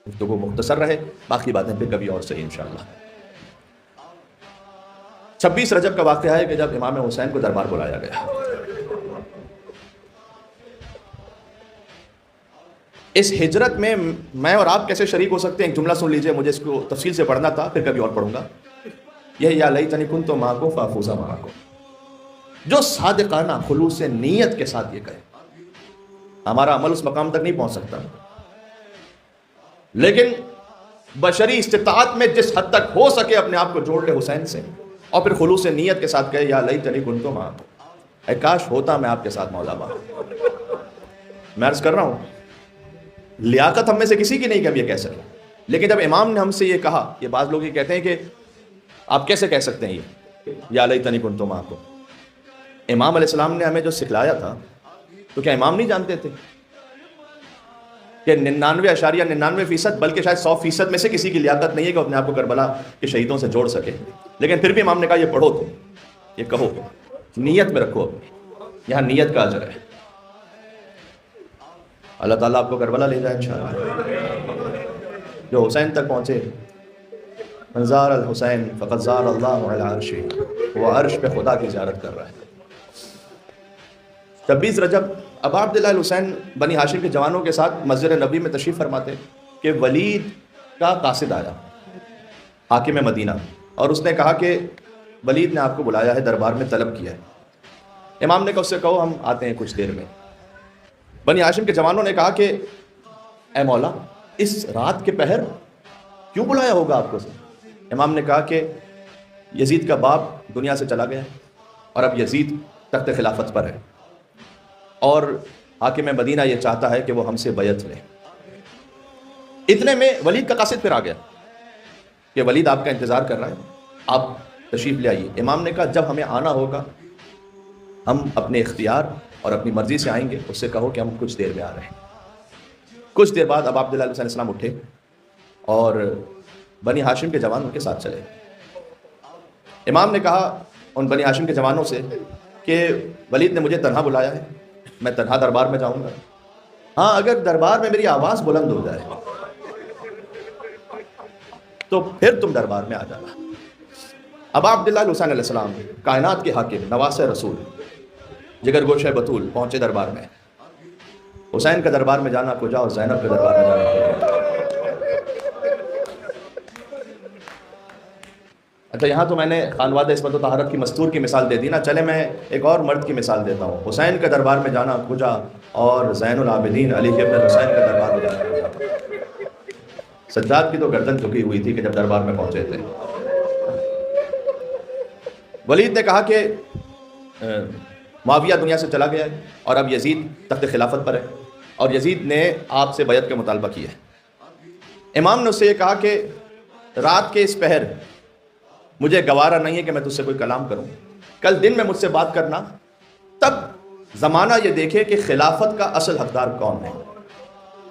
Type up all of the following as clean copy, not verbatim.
گفتگو مختصر رہے، باقی باتیں پھر کبھی اور صحیح انشاءاللہ۔ 26 رجب کا واقعہ ہے کہ جب امام حسین کو دربار بلایا گیا۔ اس ہجرت میں اور آپ کیسے شریک ہو سکتے ہیں؟ ایک جملہ سن لیجئے، مجھے اس کو تفصیل سے پڑھنا تھا، پھر کبھی اور پڑھوں گا۔ یہ یا لیتنی کنت معکم فافوز معکم، جو صادقانہ خلوص نیت کے ساتھ یہ کہے۔ ہمارا عمل اس مقام تک نہیں پہنچ سکتا، لیکن بشری استطاعت میں جس حد تک ہو سکے اپنے آپ کو جوڑ لے حسین سے، اور پھر خلوص نیت کے ساتھ کہے یا لیتنی کنت معکم، اے کاش ہوتا میں آپ کے ساتھ مولا با۔ میں عرض کر رہا ہوں، لیاقت ہم میں سے کسی کی نہیں کہ ہم یہ کہہ سکیں، لیکن جب امام نے ہم سے یہ کہا، یہ بعض لوگ یہ کہتے ہیں کہ آپ کیسے کہہ سکتے ہیں یہ یا لیتنی کنت معکم؟ امام علیہ السلام نے ہمیں جو سکھلایا تھا، تو کیا امام نہیں جانتے تھے کہ 99.99% بلکہ شاید 100% میں سے کسی کی لیاقت نہیں ہے کہ اپنے آپ کو کربلا کے شہیدوں سے جوڑ سکے؟ لیکن پھر بھی امام نے کہا یہ پڑھو، تم یہ کہو، نیت میں رکھو، یہاں نیت کا اجر ہے۔ اللہ تعالیٰ آپ کو کربلا لے جائے انشاءاللہ۔ جو حسین تک پہنچے، من زار الحسین فقد زار اللہ علی عرشہ، وہ عرش پہ خدا کی زیارت کر رہا ہے۔ 26 رجب ابا عبداللہ الحسین بنی ہاشم کے جوانوں کے ساتھ مسجد نبی میں تشریف فرماتے کہ ولید کا قاصد آیا، حاکم مدینہ، اور اس نے کہا کہ ولید نے آپ کو بلایا ہے، دربار میں طلب کیا ہے۔ امام نے کہا اس سے کہو ہم آتے ہیں کچھ دیر میں۔ بنی ہاشم کے جوانوں نے کہا کہ اے مولا، اس رات کے پہر کیوں بلایا ہوگا آپ کو؟ امام نے کہا کہ یزید کا باپ دنیا سے چلا گیا ہے، اور اب یزید تخت خلافت پر ہے، اور حاکم مدینہ یہ چاہتا ہے کہ وہ ہم سے بیعت لے۔ اتنے میں ولید کا قاصد پھر آ گیا کہ ولید آپ کا انتظار کر رہا ہے، آپ تشریف لے آئیے۔ امام نے کہا جب ہمیں آنا ہوگا ہم اپنے اختیار اور اپنی مرضی سے آئیں گے، اس سے کہو کہ ہم کچھ دیر میں آ رہے ہیں۔ کچھ دیر بعد اب عبداللہ علیہ السلام اٹھے اور بنی ہاشم کے جوان ان کے ساتھ چلے۔ امام نے کہا ان بنی ہاشم کے جوانوں سے کہ ولید نے مجھے تنہا بلایا ہے، میں تنہا دربار میں جاؤں گا؟ ہاں، اگر دربار میں میری آواز بلند ہو جائے تو پھر تم دربار میں آ جانا۔ ابا عبداللہ حسین علیہ السلام، کائنات کے حاکم، نواس رسول، جگر گوشہ بطول، پہنچے دربار میں۔ حسین کا دربار میں جانا کجا اور زینب کے دربار میں جانا کجا۔ اچھا، یہاں تو میں نے خانواد عصمت و طہارت کی مستور کی مثال دے دی نا، چلے میں ایک اور مرد کی مثال دیتا ہوں۔ حسین کے دربار میں جانا کجا اور زین العابدین علی کے ابن حسین کے دربار میں جانا کجا۔ سجاد کی تو گردن جھکی ہوئی تھی کہ جب دربار میں پہنچے تھے۔ ولید نے کہا کہ معاویہ دنیا سے چلا گیا ہے، اور اب یزید تخت خلافت پر ہے، اور یزید نے آپ سے بیعت کا مطالبہ کیا ہے۔ امام نے اس سے یہ کہا کہ رات کے اس پہر مجھے گوارا نہیں ہے کہ میں تجھ سے کوئی کلام کروں، کل دن میں مجھ سے بات کرنا، تب زمانہ یہ دیکھے کہ خلافت کا اصل حقدار کون ہے،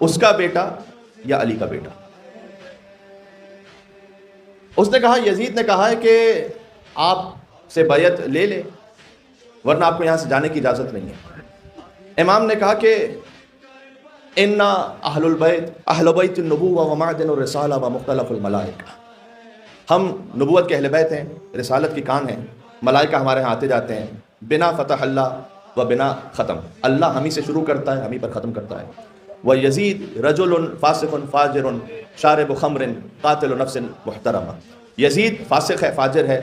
اس کا بیٹا یا علی کا بیٹا۔ اس نے کہا یزید نے کہا ہے کہ آپ سے بیعت لے لے، ورنہ آپ کو یہاں سے جانے کی اجازت نہیں ہے۔ امام نے کہا کہ اِنَّ اہل البیت اہل بیت النبوہ و معدن الرسالہ و مختلف الملائکہ، ہم نبوت کے اہل بیت ہیں، رسالت کی کان ہیں، ملائکہ ہمارے ہاں آتے جاتے ہیں، بنا فتح اللہ و بنا ختم، اللہ ہم ہی سے شروع کرتا ہے، ہم ہی پر ختم کرتا ہے۔ وَيَزِيد رَجُلٌ فَاسِقٌ فَاجِرٌ شَارِبُ خَمْرٍ قَاتِلُ نَفْسٍ مُحْتَرَمَةٍ، یزید فاسق ہے، فاجر ہے،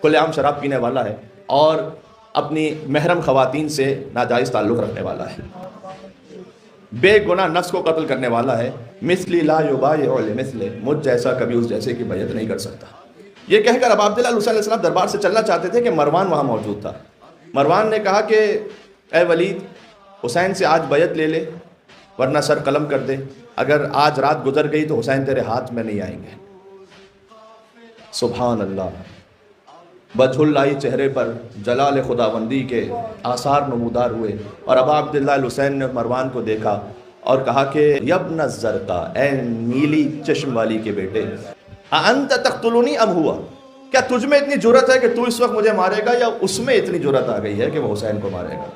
کھلے عام شراب پینے والا ہے، اور اپنی محرم خواتین سے ناجائز تعلق رکھنے والا ہے، بے گناہ نفس کو قتل کرنے والا ہے، مثلی لا یبایع لمثلہ، مجھ جیسا کبھی اس جیسے کی بیعت نہیں کر سکتا۔ یہ کہہ کر اب عبداللہ علیہ السلام دربار سے چلنا چاہتے تھے کہ مروان وہاں موجود تھا۔ مروان نے کہا کہ اے ولید، حسین سے آج بیعت لے لے ورنہ سر قلم کر دے، اگر آج رات گزر گئی تو حسین تیرے ہاتھ میں نہیں آئیں گے۔ سبحان اللہ، وجہ اللہ چہرے پر جلال خداوندی کے آثار نمودار ہوئے، اور ابا عبداللہ الحسین نے مروان کو دیکھا اور کہا کہ یبن الزرقاء، اے نیلی چشم والی کے بیٹے، انت تقتلونی ام ہوا، کیا تجھ میں اتنی جرت ہے کہ تو اس وقت مجھے مارے گا، یا اس میں اتنی جرت آ گئی ہے کہ وہ حسین کو مارے گا؟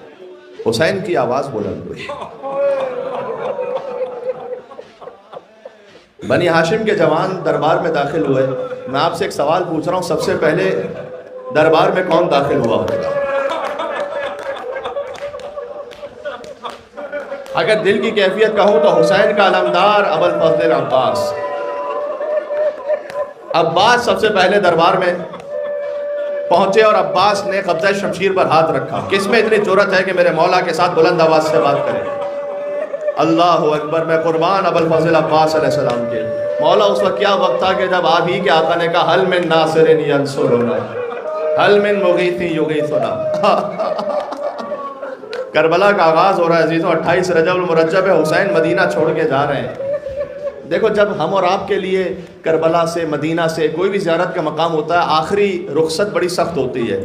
حسین کی آواز بلند ہوئی، بنی ہاشم کے جوان دربار میں داخل ہوئے. میں آپ سے ایک سوال پوچھ رہا ہوں، سب سے پہلے دربار میں کون داخل ہوا ہوگا؟ اگر دل کی کیفیت کہوں تو حسین کا علمدار ابوالفضل عباس. عباس سب سے پہلے دربار میں پہنچے اور عباس نے قبضہ شمشیر پر ہاتھ رکھا. کس میں اتنی جرأت ہے کہ میرے مولا کے ساتھ بلند آواز سے بات کرے؟ اللہ اکبر! میں قربان ابوالفضل عباس علیہ السلام کے. مولا اس وقت کیا وقت تھا کہ جب آپ ہی کے آقا نے کہا حل من ناصر ینصرنا حل من مغیث یغیثنا. کربلا کا آغاز ہو رہا ہے عزیزوں. 28 رجب المرجب ہے. حسین مدینہ چھوڑ کے جا رہے ہیں. دیکھو جب ہم اور آپ کے لیے کربلا سے مدینہ سے کوئی بھی زیارت کا مقام ہوتا ہے، آخری رخصت بڑی سخت ہوتی ہے.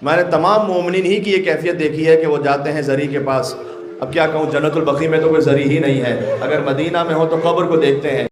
میں نے تمام مومنین ہی کی یہ کیفیت دیکھی ہے کہ وہ جاتے ہیں زری کے پاس. اب کیا کہوں، جنت البقیع میں تو کوئی زری ہی نہیں ہے. اگر مدینہ میں ہو تو قبر کو دیکھتے ہیں.